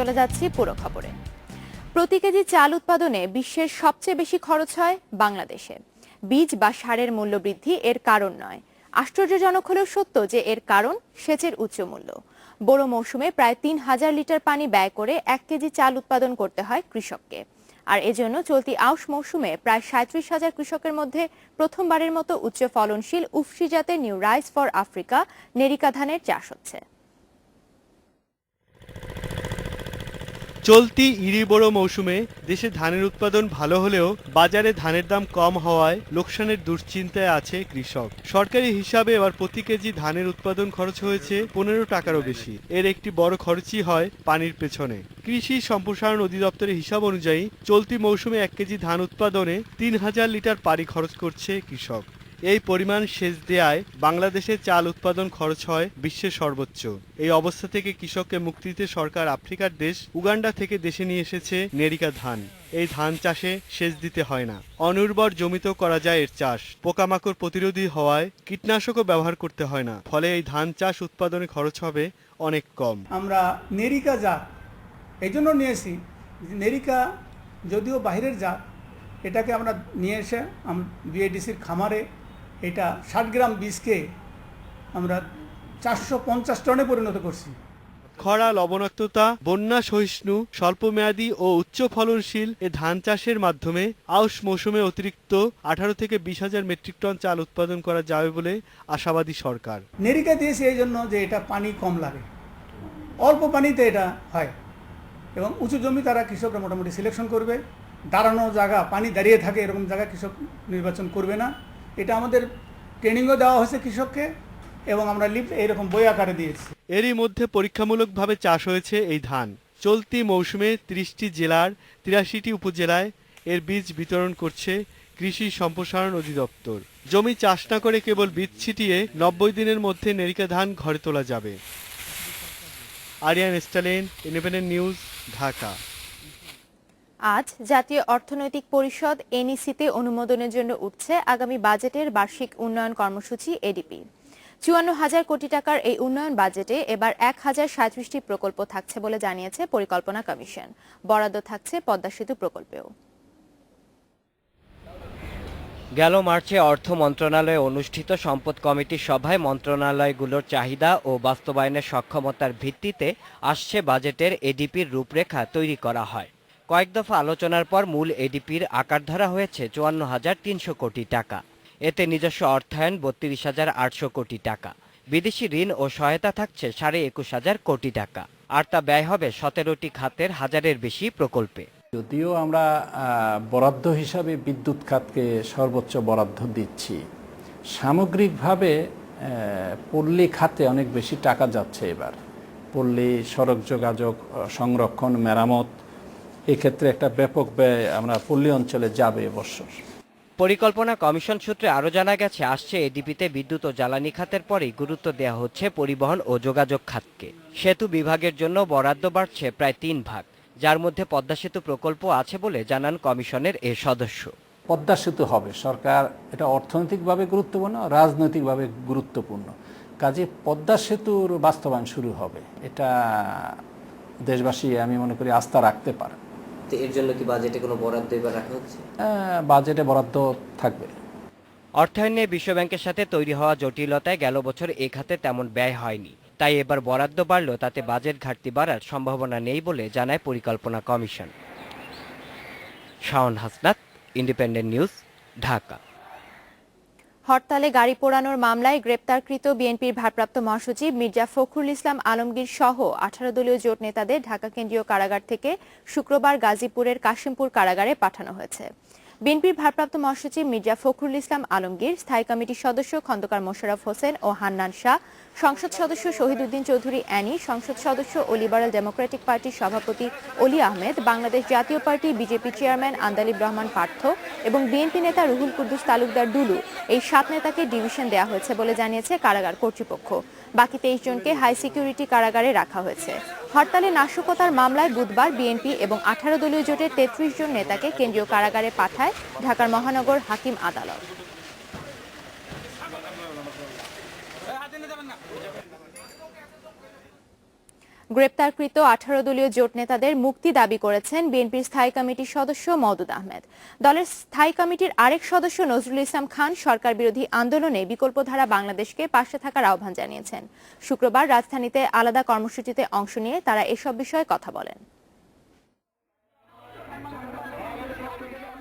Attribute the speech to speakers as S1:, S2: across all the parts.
S1: চলে যাচ্ছি পুরো খবরে। প্রতি কেজি চাল উৎপাদনে বিশ্বের সবচেয়ে বেশি খরচ হয় বাংলাদেশে। বীজ বা সারের মূল্য বৃদ্ধি এর কারণ নয়। আশ্চর্যজনক হলেও সত্য যে এর কারণ সেচের উচ্চ মূল্য। বোরো মৌসুমে প্রায় ৩,০০০ লিটার পানি ব্যয় করে ১ কেজি চাল উৎপাদন করতে হয় কৃষককে। আর এজন্য চলতি আউশ মৌসুমে প্রায় ৩৭,০০০ কৃষকের মধ্যে প্রথমবারের মতো উচ্চ ফলনশীল উফশি জাতের new rice for Africa NERICA ধানের চাষ হচ্ছে।
S2: চলতি ইরি-বোরো মৌসুমে দেশে ধানের উৎপাদন ভালো হলেও বাজারে ধানের দাম কম হওয়ায় লোকসানের দুশ্চিন্তায় আছে কৃষক। সরকারি হিসাবে এবার প্রতি কেজি ধানের উৎপাদন খরচ হয়েছে ১৫ টাকারও বেশি। এর একটি বড় খরচই হয় পানির পেছনে। কৃষি সম্প্রসারণ অধিদপ্তরের হিসাব অনুযায়ী চলতি মৌসুমে ১ কেজি ধান উৎপাদনে ৩,০০০ লিটার পানি খরচ করছে কৃষক। এই পরিমাণ সেচ দেয়ায় বাংলাদেশে চাল উৎপাদন খরচ হয় বিশ্বের সর্বোচ্চ। এই অবস্থা থেকে কৃষককে মুক্তি দিতে সরকার আফ্রিকার দেশ উগান্ডা থেকে দেশে নিয়ে এসেছে নেরিকা ধান। এই ধান চাষে সেচ দিতে হয় না, অনুর্বর জমিতেও করা যায় এর চাষ। পোকামাকড় প্রতিরোধী হওয়ায় কীটনাশকও ব্যবহার করতে হয় না, ফলে এই ধান চাষ উৎপাদনে খরচ হবে অনেক কম।
S3: আমরা নেরিকা জাত এই জন্য নিয়েছি, নেরিকা যদিও বাইরের জাত, এটাকে আমরা নিয়ে এসে বিএডিসির খামারে এটা ৬০ গ্রাম বীজকে আমরা ৪৫০ টনে পরিণত করছি।
S2: খরা, লবণাক্ততা, বন্যা সহিষ্ণু, স্বল্পমেয়াদী ও উচ্চ ফলনশীল এ ধান চাষের মাধ্যমে আউশ মৌসুমে অতিরিক্ত ১৮ থেকে ২০,০০০ মেট্রিক টন চাল উৎপাদন করা যাবে বলে আশাবাদী সরকার।
S3: নেরিকা দিয়েছি এই জন্য যে এটা পানি কম লাগে, অল্প পানিতে এটা হয় এবং উঁচু জমি তারা কৃষকরা মোটামুটি সিলেকশন করবে। দাঁড়ানো জায়গা, পানি দাঁড়িয়ে থাকে এরকম জায়গা কৃষক নির্বাচন করবে না। এটা আমাদের ট্রেনিংও দেওয়া হয়েছে কৃষককে এবং আমরা লিফট এইরকম বই আকারে দিয়েছি।
S2: এরই মধ্যে পরীক্ষামূলকভাবে চাষ হয়েছে এই ধান। চলতি মৌসুমে ৩০টি জেলার ৮৩টি উপজেলায় এর বীজ বিতরণ করছে কৃষি সম্প্রসারণ অধিদপ্তর। জমি চাষ না করে কেবল বীজ ছিটিয়ে ৯০ দিনের মধ্যে নেরিকা ধান ঘরে তোলা যাবে। Ariyan Stalin, independent news, Dhaka.
S1: আজ জাতীয় অর্থনৈতিক পরিষদ এনইসিতে অনুমোদনের জন্য উঠছে আগামী বাজেটের বার্ষিক উন্নয়ন কর্মসূচি এডিপি। ৫৪,০০০ কোটি টাকার এই উন্নয়ন বাজেটে এবার ১,০৩৭টি প্রকল্প থাকছে বলে জানিয়েছে পরিকল্পনা কমিশন। বরাদ্দ থাকছে পদ্মা সেতু প্রকল্পেও।
S4: গেল মার্চে অর্থ মন্ত্রণালয়ে অনুষ্ঠিত সম্পদ কমিটির সভায় মন্ত্রণালয়গুলোর চাহিদা ও বাস্তবায়নের সক্ষমতার ভিত্তিতে আসছে বাজেটের এডিপির রূপরেখা তৈরি করা হয়। কয়েক দফা আলোচনার পর মূল এডিপির আকার ধরা হয়েছে ৫৪,৩০০ কোটি টাকা। এতে নিজস্ব অর্থায়ন ৩২,৮০০ কোটি টাকা, বিদেশি ঋণ ও সহায়তা থাকছে ২১,৫০০ কোটি টাকা, আর তা ব্যয় হবে ১৭টি খাতের ১,০০০-এর বেশি প্রকল্পে।
S5: যদিও আমরা বরাদ্দ হিসাবে বিদ্যুৎ খাতকে সর্বোচ্চ বরাদ্দ দিচ্ছি, সামগ্রিকভাবে পল্লী খাতে অনেক বেশি টাকা যাচ্ছে এবার। পল্লী সড়ক যোগাযোগ, সংরক্ষণ, মেরামত, এক্ষেত্রে একটা ব্যাপক ব্যয় আমরা পল্লী অঞ্চলে যাবে এবছর।
S4: পরিকল্পনা কমিশন সূত্রে আরও জানা গেছে, আসছে এডিপিতে বিদ্যুৎ ও জ্বালানি খাতের পরেই গুরুত্ব দেওয়া হচ্ছে পরিবহন ও যোগাযোগ খাতকে। সেতু বিভাগের জন্য বরাদ্দ বাড়ছে প্রায় ৩ ভাগ, যার মধ্যে পদ্মা সেতু প্রকল্প আছে বলে জানান কমিশনের এ সদস্য।
S5: পদ্মা সেতু হবে, সরকার এটা অর্থনৈতিকভাবে গুরুত্বপূর্ণ, রাজনৈতিকভাবে গুরুত্বপূর্ণ। কাজে পদ্মা সেতুর বাস্তবায়ন শুরু হবে, এটা দেশবাসী আমি মনে করি আস্থা রাখতে পারে।
S6: এর জন্য কি বাজেটে কোনো বরাদ্দ এবার রাখা হচ্ছে?
S5: বাজেটে বরাদ্দ থাকবে।
S4: অর্থায়ন নিয়ে বিশ্বব্যাংকের সাথে তৈরি হওয়া জটিলতায় গেল বছর এ খাতে তেমন ব্যয় হয়নি, তাই এবার বরাদ্দ বাড়লেও তাতে বাজেট ঘাটতি বাড়ার সম্ভাবনা নেই বলে জানায় পরিকল্পনা commission. Shaon Hasnat, independent news, Dhaka.
S1: হরতালে গাড়ি পোড়ানোর মামলায় গ্রেপ্তারকৃত বিএনপির ভারপ্রাপ্ত মহাসচিব মির্জা ফখরুল ইসলাম আলমগীর সহ ১৮ দলীয় জোট নেতাদের ঢাকা কেন্দ্রীয় কারাগার থেকে শুক্রবার গাজীপুরের কাশিমপুর কারাগারে পাঠানো হয়েছে। বিএনপির ভারপ্রাপ্ত মহাসচিব মির্জা ফখরুল ইসলাম আলমগীর, স্থায়ী কমিটির সদস্য খন্দকার মোশাররফ হোসেন ও হান্নান শাহ, সংসদ সদস্য শহীদ উদ্দিন চৌধুরী অ্যানি, সংসদ সদস্য ও লিবারেল ডেমোক্রেটিক পার্টির সভাপতি অলি আহমেদ, বাংলাদেশ জাতীয় party BJP chairman Andalib Rahman Partha এবং বিএনপি নেতা রুহুল কুদ্দুস তালুকদার দুলু, এই ৭ নেতাকে ডিভিশন দেওয়া হয়েছে বলে জানিয়েছে কারাগার কর্তৃপক্ষ। বাকি ২৩ জনকে হাই সিকিউরিটি কারাগারে রাখা হয়েছে। হরতালে নাশকতার মামলায় বুধবার বিএনপি এবং ১৮ দলীয় জোটের ৩৩ জন নেতাকে কেন্দ্রীয় কারাগারে পাঠায় ঢাকার মহানগর হাকিম আদালত। গ্রেপ্তারকৃত 18 দলীয় জোট নেতাদের মুক্তি দাবি করেছেন বিএনপির স্থায়ী কমিটির সদস্য মওদুদ আহমেদ। দলের স্থায়ী কমিটির আরেক সদস্য নজরুল ইসলাম খান সরকার বিরোধী আন্দোলনে বিকল্পধারা বাংলাদেশকে পাশে থাকার আহ্বান জানিয়েছেন। শুক্রবার রাজধানীতে আলাদা কর্মসূচিতে অংশ নিয়ে তারা এসব বিষয়ে কথা বলেন।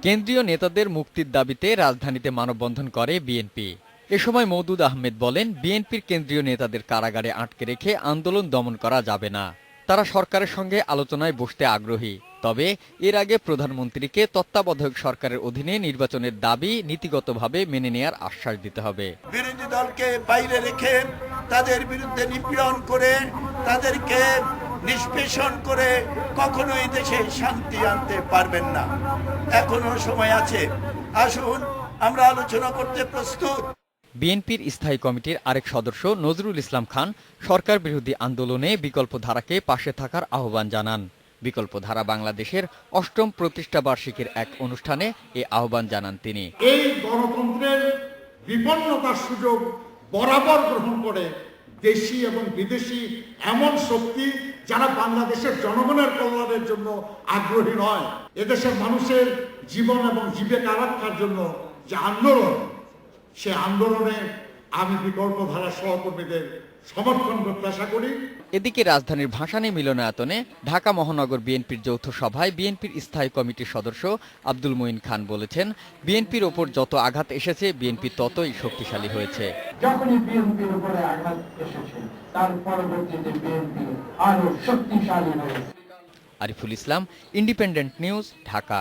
S7: কেন্দ্রীয় নেতাদের মুক্তির দাবিতে রাজধানীতে মানববন্ধন করে বিএনপি। এ সময় মওদুদ আহমেদ বলেন, বিএনপির কেন্দ্রীয় নেতাদের কারাগারে আটকে রেখে আন্দোলন দমন করা যাবে না। তারা সরকারের সঙ্গে আলোচনায় বসতে আগ্রহী, তবে এর আগে প্রধানমন্ত্রীকে তত্ত্বাবধায়ক সরকারের অধীনে নির্বাচনের দাবি নীতিগতভাবে মেনে নেয়ার আশ্বাস দিতে হবে।
S8: বিরোধী দলকে বাইরে রেখে তাদের বিরুদ্ধে নিপীড়ন করে তাদেরকে নিষ্পেষণ করে কখনোই দেশে শান্তি আনতে পারবেন না। এখনো সময় আছে, আসুন আমরা আলোচনা করতে প্রস্তুত।
S7: বিএনপির স্থায়ী কমিটির আরেক সদস্য নজরুল ইসলাম খান সরকার বিরোধী আন্দোলনে বিকল্প ধারাকে পাশে থাকার আহ্বান জানান। বিকল্প ধারা বাংলাদেশের ৮ম প্রতিষ্ঠা বার্ষিকীর এক অনুষ্ঠানে এ আহ্বান জানান তিনি।
S9: এই গণতন্ত্রের বিপন্নতার সুযোগ বরাবর গ্রহণ করে দেশি এবং বিদেশি এমন শক্তি যারা বাংলাদেশের জনগণের কল্যাণের জন্য আগ্রহী নয়, এদেশের মানুষের জীবন এবং জীবিকা রক্ষার জন্য যে আন্দোলন, সে আন্দোলনে আমি বিকল্প ধারা সহকর্মীদের সমর্থন প্রত্যাশা করি।
S7: এদিকে রাজধানীর ভাসানী মিলনায়তনে ঢাকা মহানগর বিএনপির যৌথ সভায় বিএনপির স্থায়ী কমিটির সদস্য আব্দুল মঈন খান বলেছেন, বিএনপির ওপর যত আঘাত এসেছে বিএনপি ততই শক্তিশালী হয়েছে।
S10: যখনই বিএনপির উপরে আঘাত এসেছে তার পরবর্তীতে বিএনপি আরো শক্তিশালী হয়েছে।
S7: Ariful Islam, independent news, Dhaka.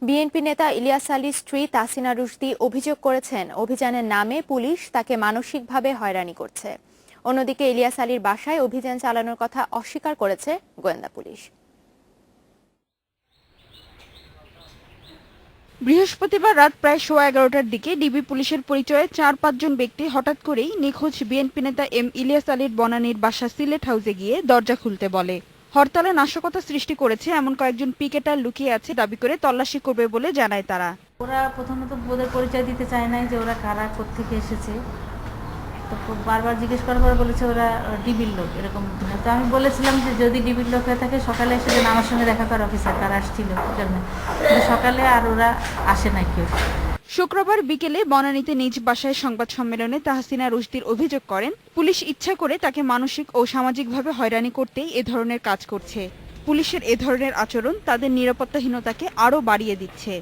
S1: BNP নেতা ইলিয়াস আলীর স্ত্রী তাসিনা রুশদি অভিযোগ করেছেন, অভিযানের নামে পুলিশ তাকে মানসিকভাবে হয়রানি করছে। অন্যদিকে ইলিয়াস আলীর বাসায় অভিযান চালানোর কথা অস্বীকার করেছে গোয়েন্দা পুলিশ।
S11: বৃহস্পতিবার রাত প্রায় 11:15টার দিকে ডিবি পুলিশের পরিচয়ে 4-5 জন ব্যক্তি হঠাৎ করেই নিখোঁজ বিএনপি নেতা এম ইলিয়াস আলীর বনানীর বাসা সিলেট হাউসে গিয়ে দরজা খুলতে বলে। হরতালে নাশকতা সৃষ্টি করেছে এমন কয়েকজন পিকেটার লুকিয়ে আছে দাবি করে তল্লাশি করবে বলে জানায় তারা।
S12: ওরা প্রথমত ওদের পরিচয় দিতে চায় নাই যে ওরা কারা কোত্থেকে এসেছে, তো বারবার জিজ্ঞেস করার পরে বলেছে ওরা ডিবির লোক এরকম। তো আমি বলেছিলাম যে যদি ডিবির লোক হয়ে থাকে সকালে এসে যেন আমার সঙ্গে দেখা করে অফিসার কারা আসছিল জন্য, কিন্তু সকালে আর ওরা আসে নাই কেউ।
S11: শুক্রবার বিকেলে বনানীতে নিজ বাসায় সংবাদ সম্মেলনে তাহসিনা রুশদির অভিযোগ করেন, পুলিশ ইচ্ছা করে তাকে মানসিক ও সামাজিকভাবে হয়রানি করতেই এ ধরনের কাজ করছে। পুলিশের এ ধরনের আচরণ তাদের নিরাপত্তাহীনতাকে আরও বাড়িয়ে দিচ্ছে।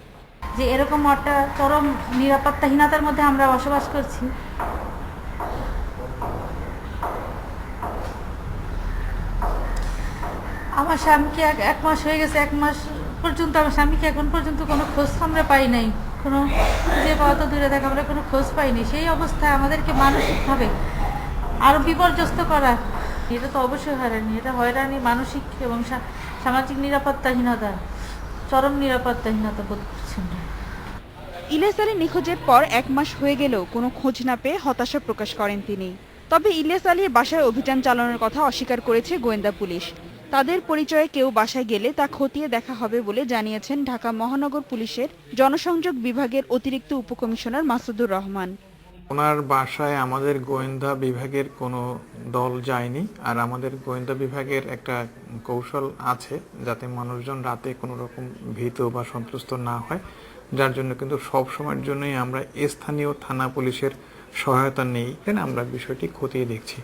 S12: যে এরকম একটা চরম নিরাপত্তাহীনতার মধ্যে আমরা বসবাস করছি। আমার স্বামীকে 1 মাস হয়ে গেছে, 1 মাস পর্যন্ত আমার স্বামীকে এখন পর্যন্ত কোনো খোঁজ আমরা পাই নাই, কোনো যে কত দূরে থাকে আমরা কোনো খোঁজ পাইনি। সেই অবস্থায় আমাদেরকে মানসিকভাবে আরো বিপর্যস্ত করা, এটা তো অবশ্যই হয়রানি। এটা হয়রানি, মানসিক এবং সামাজিক নিরাপত্তাহীনতা, চরম নিরাপত্তাহীনতা বোধ করছি।
S11: ইলিয়াস আলী নিখোঁজের পর 1 মাস হয়ে গেলেও কোনো খোঁজ না পেয়ে হতাশা প্রকাশ করেন তিনি। তবে ইলিয়াস আলীর বাসায় অভিযান চালানোর কথা অস্বীকার করেছে গোয়েন্দা পুলিশ। তাদের পরিচয়ে কেউ বাসায় গেলে তা খতিয়ে দেখা হবে বলে জানিয়েছেন ঢাকা মহানগর পুলিশের জনসংযোগ বিভাগের অতিরিক্ত উপকমিশনার মাসুদুর রহমান।
S13: ওনার বাসায় আমাদের গোয়েন্দা বিভাগের কোনো দল যায়নি, আর আমাদের গোয়েন্দা বিভাগের একটা কৌশল আছে যাতে মানুষজন রাতে কোনো রকম ভীত বা সন্ত্রস্ত না হয়, যার জন্য কিন্তু সব সময়ের জন্যই আমরা স্থানীয় থানা পুলিশের সহায়তা নেই। আমরা বিষয়টি খতিয়ে দেখছি।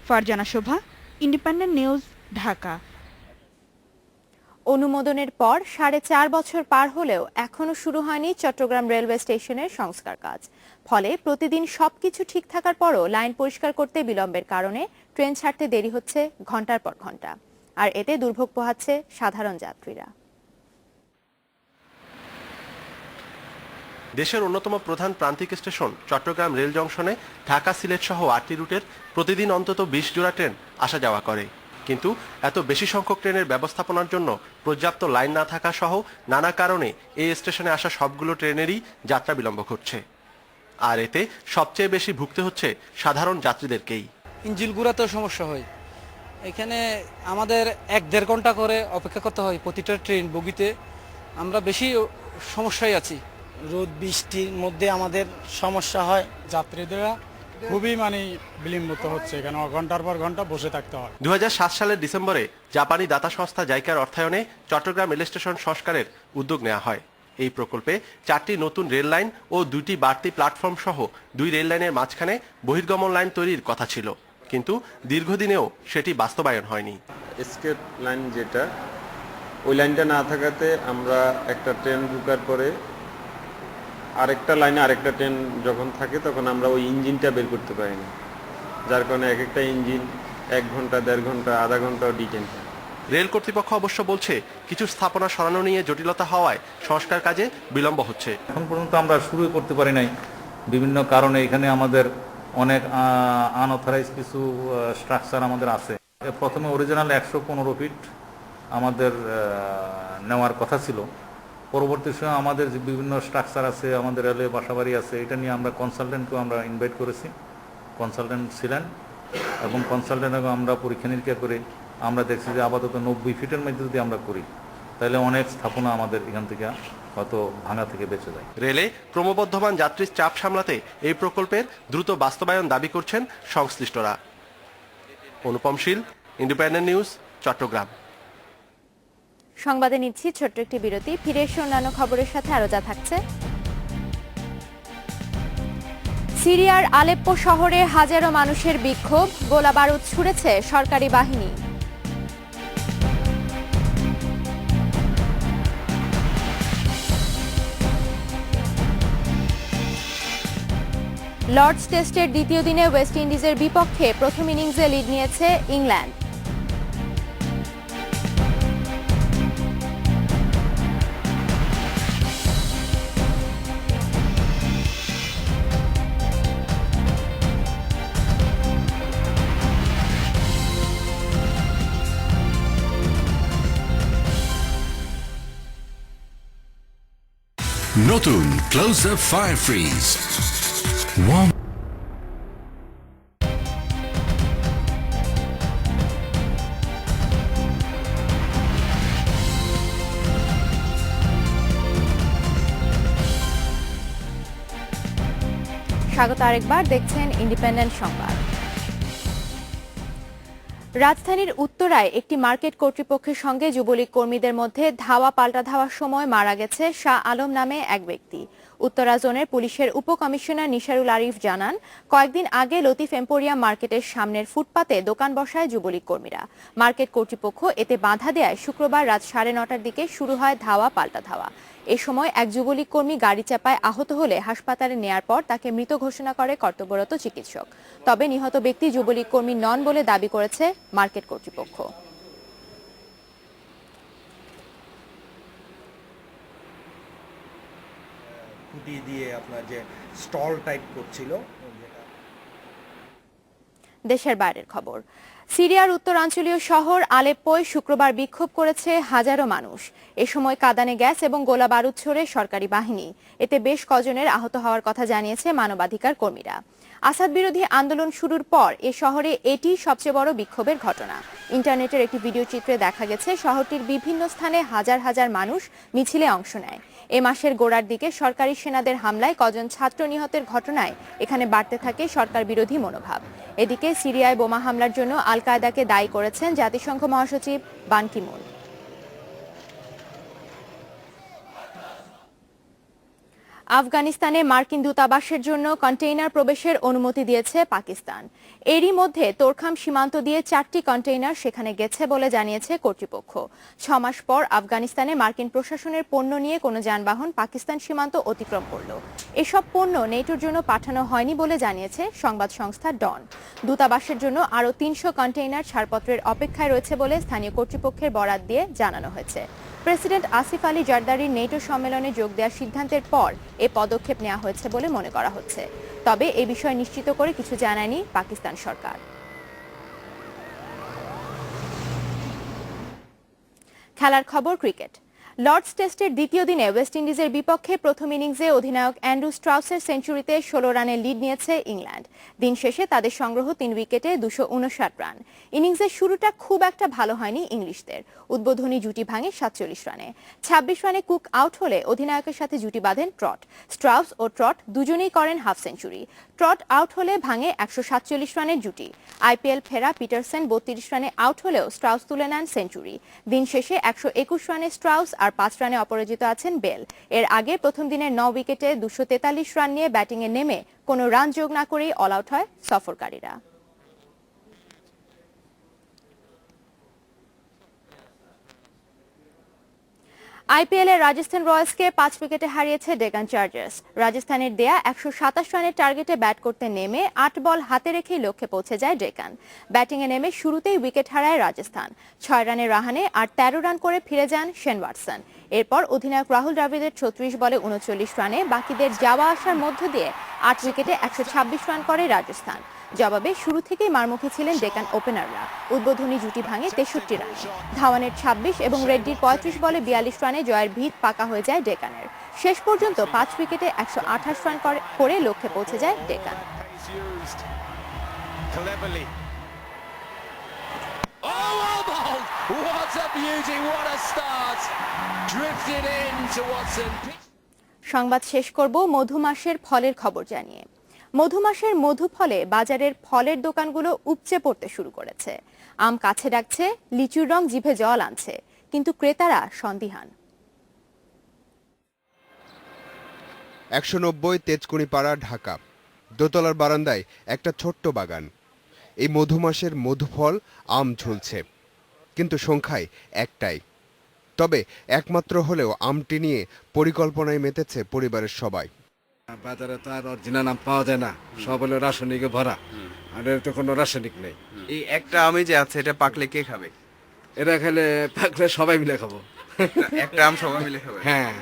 S11: ফারজানা শোভা, ইন্ডিপেন্ডেন্ট নিউজ, ঢাকা।
S1: অনুমোদনের পর 4.5 বছর পার হলেও এখনো শুরু হয়নি চট্টগ্রাম রেলওয়ে স্টেশনের সংস্কার কাজ। ফলে প্রতিদিন সবকিছু ঠিক থাকার পরও লাইন পরিষ্কার করতে বিলম্বের কারণে ট্রেন ছাড়তে দেরি হচ্ছে ঘন্টার পর ঘন্টা, আর এতে দুর্ভোগ পোহাচ্ছে সাধারণ যাত্রীরা।
S14: দেশের অন্যতম প্রধান প্রান্তিক স্টেশন চট্টগ্রাম রেল জংশনে ঢাকা সিলেট সহ 8টি রুটের প্রতিদিন অন্তত 20 জোড়া ট্রেন আসা যাওয়া করে, কিন্তু এত বেশি সংখ্যক ট্রেনের ব্যবস্থাপনার জন্য পর্যাপ্ত লাইন না থাকা সহ নানা কারণে এই স্টেশনে আসা সবগুলো ট্রেনেরই যাত্রা বিলম্ব ঘটছে, আর এতে সবচেয়ে বেশি ভুগতে হচ্ছে সাধারণ যাত্রীদেরকেই।
S15: ইঞ্জিন গুঁড়াতেও সমস্যা হয়, এখানে আমাদের 1-1.5 ঘন্টা করে অপেক্ষা করতে হয় প্রতিটা ট্রেন বগিতে। আমরা বেশি সমস্যায় আছি।
S16: রোদ বৃষ্টির মধ্যে আমাদের সমস্যা হয়, যাত্রীরা খুবই বিলম্বিত হচ্ছে, কেন ঘন্টার পর ঘন্টা বসে থাকতে হয়।
S14: 2007 সালের ডিসেম্বরে জাপানি দাতা সংস্থা জাইকার অর্থায়নে চট্টগ্রাম রেল স্টেশন সংস্কারের উদ্যোগ নেওয়া হয়। এই প্রকল্পে 4টি নতুন রেল লাইন ও 2টি বাড়তি প্ল্যাটফর্ম সহ 2 রেল লাইনের মাঝখানে বহির্গমন লাইন তৈরির কথা ছিল, কিন্তু দীর্ঘদিনেও সেটি বাস্তবায়ন হয়নি।
S17: এসকেপ লাইন যেটা, ওই লাইনটা না থাকাতে আমরা একটা ট্রেন ঢোকার পরে আরেকটা লাইনে আরেকটা ট্রেন যখন থাকে তখন আমরা ওই ইঞ্জিনটা বের করতে পারি না, যার কারণে এক একটা ইঞ্জিন 1 ঘন্টা, 1.5 ঘন্টা, আধা ঘন্টাও ডিটেন থাকে।
S14: রেল কর্তৃপক্ষ অবশ্য বলছে কিছু স্থাপনা সরানো নিয়ে জটিলতা হওয়ায় সংস্কার কাজে বিলম্ব হচ্ছে।
S18: এখন পর্যন্ত আমরা শুরু করতে পারি নাই, বিভিন্ন কারণে এখানে আমাদের অনেক আনঅথরাইজ কিছু স্ট্রাকচার আমাদের আছে। প্রথমে অরিজিনাল 115 ফিট আমাদের নেওয়ার কথা ছিল, পরবর্তী সময় আমাদের যে বিভিন্ন স্ট্রাকচার আছে, আমাদের রেলওয়ে বাসাবাড়ি আছে, এটা নিয়ে আমরা কনসালটেন্টকেও আমরা ইনভাইট করেছি, কনসালটেন্ট ছিলেন এবং কনসালটেন্টকে আমরা পরীক্ষা নিরীক্ষা করে আমরা দেখছি যে আপাতত 90 ফিটের মধ্যে যদি আমরা করি তাহলে অনেক স্থাপনা আমাদের এখান থেকে হয়তো ভাঙা থেকে বেঁচে যায়।
S14: রেলে ক্রমবর্ধমান যাত্রীর চাপ সামলাতে এই প্রকল্পের দ্রুত বাস্তবায়ন দাবি করছেন সংশ্লিষ্টরা। অনুপম শীল, ইন্ডিপেন্ডেন্ট নিউজ, চট্টগ্রাম।
S1: সংবাদে নিচ্ছি ছোট্ট একটি বিরতি, ফিরে এসে অন্যান্য খবরের সাথে আরো যা থাকছে। সিরিয়ার আলেপ্পো শহরে হাজারো মানুষের বিক্ষোভ, গোলাবারুদ ছুড়েছে সরকারি বাহিনী। লর্ডস টেস্টের দ্বিতীয় দিনে ওয়েস্ট ইন্ডিজের বিপক্ষে প্রথম ইনিংসে লিড নিয়েছে ইংল্যান্ড।
S19: নতুন ক্লোজ আপ ফায়ার ফ্রিজ
S1: স্বাগত আরেকবার, দেখছেন ইন্ডিপেন্ডেন্ট সংবাদ। রাজধানীর উত্তরায় একটি মার্কেট কর্তৃপক্ষের সঙ্গে যুবলীগ কর্মীদের মধ্যে ধাওয়া পাল্টা ধাওয়ার সময় মারা গেছে শাহ আলম নামে এক ব্যক্তি। উত্তরা জোনের পুলিশের উপকমিশনার নিশারুল আরিফ জানান, কয়েকদিন আগে লতিফ এম্পোরিয়াম মার্কেটের সামনের ফুটপাতে দোকান বসায় যুবলীগ কর্মীরা। মার্কেট কর্তৃপক্ষ এতে বাধা দেয় শুক্রবার রাত 9:30টার দিকে শুরু হয় ধাওয়া পাল্টা ধাওয়া। এ সময় এক যুবলীগ কর্মী গাড়ি চাপায় আহত হলে হাসপাতালে নেয়ার পর তাকে মৃত ঘোষণা করে কর্তব্যরত চিকিৎসক। তবে নিহত ব্যক্তি যুবলীগ কর্মী নন বলে দাবি করেছে মার্কেট কর্তৃপক্ষ।
S20: খুঁটি দিয়ে আপনার যে স্টল টাইপ করছিল।
S1: দেশের বাইরের খবর, সিরিয়ার উত্তরাঞ্চলীয় শহর আলেপ্পোয় শুক্রবার বিক্ষোভ করেছে হাজারো মানুষ। এ সময় কাঁদানে গ্যাস এবং গোলা বারুদ ছোড়ে সরকারি বাহিনী। এতে বেশ কজনের আহত হওয়ার কথা জানিয়েছে মানবাধিকার কর্মীরা। আসাদ বিরোধী আন্দোলন শুরুর পর এ শহরে এটি সবচেয়ে বড় বিক্ষোভের ঘটনা। ইন্টারনেটের একটি ভিডিও চিত্রে দেখা গেছে শহরটির বিভিন্ন স্থানে হাজার হাজার মানুষ মিছিলে অংশ নেয়। এ মাসের গোড়ার দিকে সরকারি সেনাদের হামলায় কজন ছাত্র নিহতের ঘটনায় এখানে বাড়তে থাকে সরকার বিরোধী মনোভাব। এদিকে সিরিয়ায় বোমা হামলার জন্য আল কায়দাকে দায়ী করেছেন জাতিসংঘ মহাসচিব বান কি মুন। আফগানিস্তানে মার্কিন দূতাবাসের জন্য কন্টেইনার প্রবেশের অনুমতি দিয়েছে পাকিস্তান। এরই মধ্যে তোরখাম সীমান্ত দিয়ে 4টি কন্টেইনার সেখানে গেছে বলে জানিয়েছে কর্তৃপক্ষ। 6 মাস পর আফগানিস্তানে মার্কিন প্রশাসনের পণ্য নিয়ে কোনো যানবাহন পাকিস্তান সীমান্ত অতিক্রম করল। এসব পণ্য নেটোর জন্য পাঠানো হয়নি বলে জানিয়েছে সংবাদ সংস্থা ডন। দূতাবাসের জন্য আরও 300 কন্টেইনার ছাড়পত্রের অপেক্ষায় রয়েছে বলে স্থানীয় কর্তৃপক্ষের বরাত দিয়ে জানানো হয়েছে। প্রেসিডেন্ট আসিফ আলী জারদারির নেটো সম্মেলনে যোগ দেওয়ার সিদ্ধান্তের পর এ পদক্ষেপ নেওয়া হয়েছে বলে মনে করা হচ্ছে। তবে এ বিষয়ে নিশ্চিত করে কিছু জানায়নি পাকিস্তান সরকার। খেলার খবর, ক্রিকেট। লর্ডস টেস্টের দ্বিতীয় দিনে ওয়েস্ট ইন্ডিজের বিপক্ষে প্রথম ইনিংসে অধিনায়ক অ্যান্ড্রু স্ট্রাউসের সেঞ্চুরিতে ১৬ রানের লিড নিয়েছে ইংল্যান্ড। দিন শেষে তাদের সংগ্রহ ৩ উইকেটে ২৫৯ রান। ইনিংসের শুরুটা খুব একটা ভালো হয়নি ইংলিশদের। উদ্বোধনী জুটি ভাঙে ৪৭ রানে। ২৬ রানে কুক আউট হলে অধিনায়কের সাথে জুটি বাঁধেন ট্রট। স্ট্রাউস ও ট্রট দুজনেই করেন হাফ সেঞ্চুরি। ট্রট আউট হলে ভাঙে ১৪৭ রানের জুটি। আইপিএল ফেরা পিটারসেন ৩২ রানে আউট হলেও স্ট্রাউস তুলে নেন সেঞ্চুরি। দিন শেষে ১২১ রানে স্ট্রাউস আর ৫ রানে অপরাজিত আছেন বেল। এর আগে প্রথম দিনের ৯ উইকেটে ২৪৩ রান নিয়ে ব্যাটিংয়ে নেমে কোনো রান যোগ না করেই অল আউট হয় সফরকারীরা। আইপিএলে রাজস্থান রয়্যালসকে ৫ উইকেটে হারিয়েছে ডেকান চার্জার্স। রাজস্থানের দেয়া ১২৭ রানের টার্গেটে ব্যাট করতে নেমে ৮ বল হাতে রেখেই লক্ষ্যে পৌঁছে যায় ডেকান। ব্যাটিংয়ে নেমে শুরুতেই উইকেট হারায় রাজস্থান। ৬ রানের রাহানে আর ১৩ রান করে ফিরে যান শেন ওয়াটসন। এরপর অধিনায়ক রাহুল দ্রাবিড়ের ৩৬ বলে ৩৯ রানে বাকিদের যাওয়া আসার মধ্য দিয়ে ৮ উইকেটে ১২৬ রান করে রাজস্থান। জবাবে শুরু থেকেই মারমুখী ছিলেন ডেকান ওপেনাররা। উদ্বোধনী জুটি ভাঙে ৬৩ রানে। ধাওয়ানের ২৬ এবং রেড্ডির ৩৫ বলে ৪২ রানে জয়ের ভিত পাকা হয়ে যায় ডেকানের। শেষ পর্যন্ত ৫ উইকেটে ১২৮ রান করে লক্ষ্যে পৌঁছে যায় ডেকান। সংবাদ শেষ করব মধুমাসের ফলের খবর জানিয়ে। মধুমাসের মধু ফলে বাজারের ফলের দোকানগুলো উপচে পড়তে শুরু করেছে। আম কাছে ডাকছে, লিচুর রং জিভে জল আনছে, কিন্তু ক্রেতারা সন্দিহান।
S21: ১৯০ তেজকুনিপাড়া, ঢাকা। দোতলার বারান্দায় একটা ছোট্ট বাগান। এই মধুমাসের মধুফল আম ঝুলছে, কিন্তু সংখ্যায় একটাই। তবে একমাত্র হলেও আমটি নিয়ে পরিকল্পনায় মেতেছে পরিবারের সবাই।
S22: বাজারে তো আর অরিজিনাল আম পাওয়া যায় না, সব হলো রাসায়নিকে ভরা, আর এর তো কোনো রাসায়নিক নেই।
S23: এই একটা আমি যে আছে এটা পাকলে কে খাবে?
S22: এটা খেলে পাকলে সবাই মিলে খাবো।
S23: একটা আম সবাই মিলে খাবে?
S22: হ্যাঁ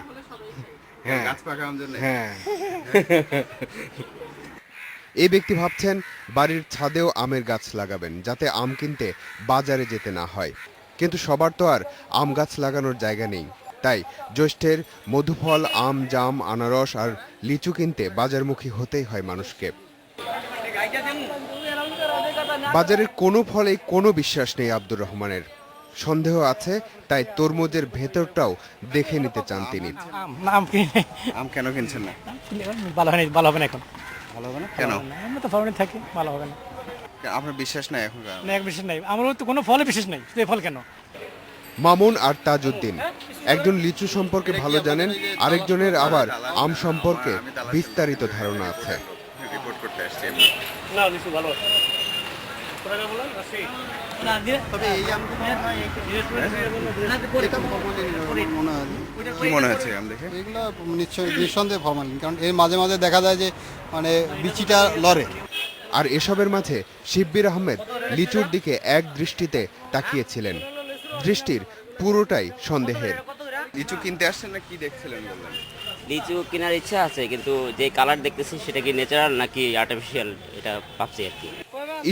S22: হ্যাঁ,
S23: গাছ পাকা আম জন্য।
S22: হ্যাঁ।
S21: এই ব্যক্তি ভাবছেন বাড়ির ছাদেও আমের গাছ লাগাবেন, যাতে আম কিনতে বাজারে যেতে না হয়। কিন্তু সবার তো আর আম গাছ লাগানোর জায়গা নেই। তাই জ্যৈষ্ঠের মধুফল আম, জাম, আনারস আর লিচু কিনতে বাজারমুখী হতেই হয় মানুষকে। বাজারের কোনো ফলেই কোনো বিশ্বাস নেই আব্দুর রহমানের। সন্দেহ আছে, তাই তরমুজের ভেতরটাও দেখে নিতে চান তিনি।
S23: আম কেন কিনছেন না?
S16: ভালো হবে না এখন।
S23: ভালো হবে না কেন?
S16: আমরা তো ফলনে থাকি, ভালো হবে না।
S23: আপনার বিশ্বাস নাই এখন?
S16: না, এক বিশ্বাস নাই, আমারও তো কোনো ফলে বিশ্বাস নাই। এই ফল কেন?
S21: মামুন আর তাজউদ্দিন একজন লিচু সম্পর্কে ভালো জানেন, আরেকজনের আবার আম সম্পর্কে বিস্তারিত ধারণা আছে।
S23: রিপোর্ট করতে আসছি।
S16: না, লিচু ভালো।
S23: কি মনে হচ্ছে আম দেখে?
S24: এগুলো নিঃসন্দেহে ফরমালিন, কারণ এর মাঝে মাঝে দেখা যায় যে মানে বিচিটা লড়ে।
S21: আর এসবের মাঝে শিব্বির আহমেদ লিচুর দিকে এক দৃষ্টিতে তাকিয়েছিলেন। দৃষ্টির পুরোটাই সন্দেহের।
S23: লিচু কিনতে আসছেন না কি দেখছিলেন বললেন?
S25: লিচু কেনার ইচ্ছা আছে, কিন্তু যে কালার দেখতেছি সেটা কি ন্যাচারাল নাকি আর্টিফিশিয়াল, এটা ভাবছি আর কি।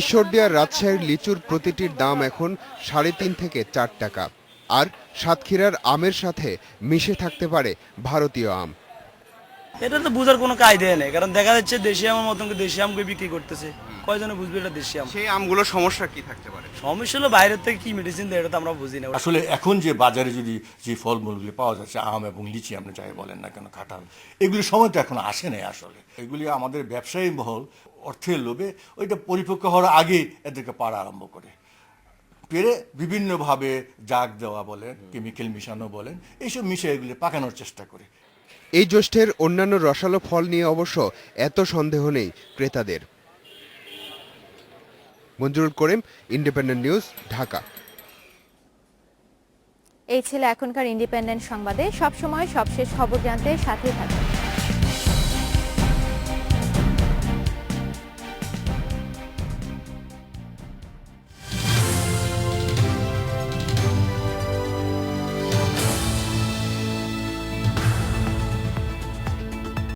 S21: ঈশ্বরদীয়ার রাজশাহীর লিচুর প্রতিটির দাম এখন ৩.৫ থেকে ৪ টাকা। আর সাতক্ষীরার আমের সাথে মিশে থাকতে পারে ভারতীয় আম।
S26: এটা তো বুঝার কোনো কায়দা নেই, কারণ দেখা যাচ্ছে দেশি আমের মতন দেশি আমকে বিক্রি করতেছে। কয়জনে বুঝবে এটা দেশি আম?
S23: সেই আমগুলোর সমস্যা কি থাকতে পারে?
S26: সমস্যা হলো বাইরের থেকে কি মেডিসিন দেয়, এটা তো আমরা বুঝি না।
S27: আসলে এখন যে বাজারে যদি যে ফলমূলগুলি পাওয়া যাচ্ছে, আম এবং লিচি আপনি যাই বলেন না কেন, কাঁঠাল, এগুলি সময় তো এখন আসে নাই। আসলে এগুলি আমাদের ব্যবসায়ী মহল অর্থের লোভে ওইটা পরিপক্ক হওয়ার আগেই এদেরকে পাড়া আরম্ভ করে, পেরে বিভিন্নভাবে জাগ দেওয়া বলেন, কেমিক্যাল মিশানো বলেন, এইসব মিশিয়ে এগুলি পাকানোর চেষ্টা করে।
S21: এই জ্যৈষ্ঠের অন্যান্য রসালো ফল নিয়ে অবশ্য এত সন্দেহ নেই ক্রেতাদের। মঞ্জুরুল করিম, ইন্ডিপেন্ডেন্ট নিউজ, ঢাকা।
S1: এই ছিল এখনকার ইন্ডিপেন্ডেন্ট সংবাদে। সবসময় সবশেষ খবর জানতে সাথে থাকুন।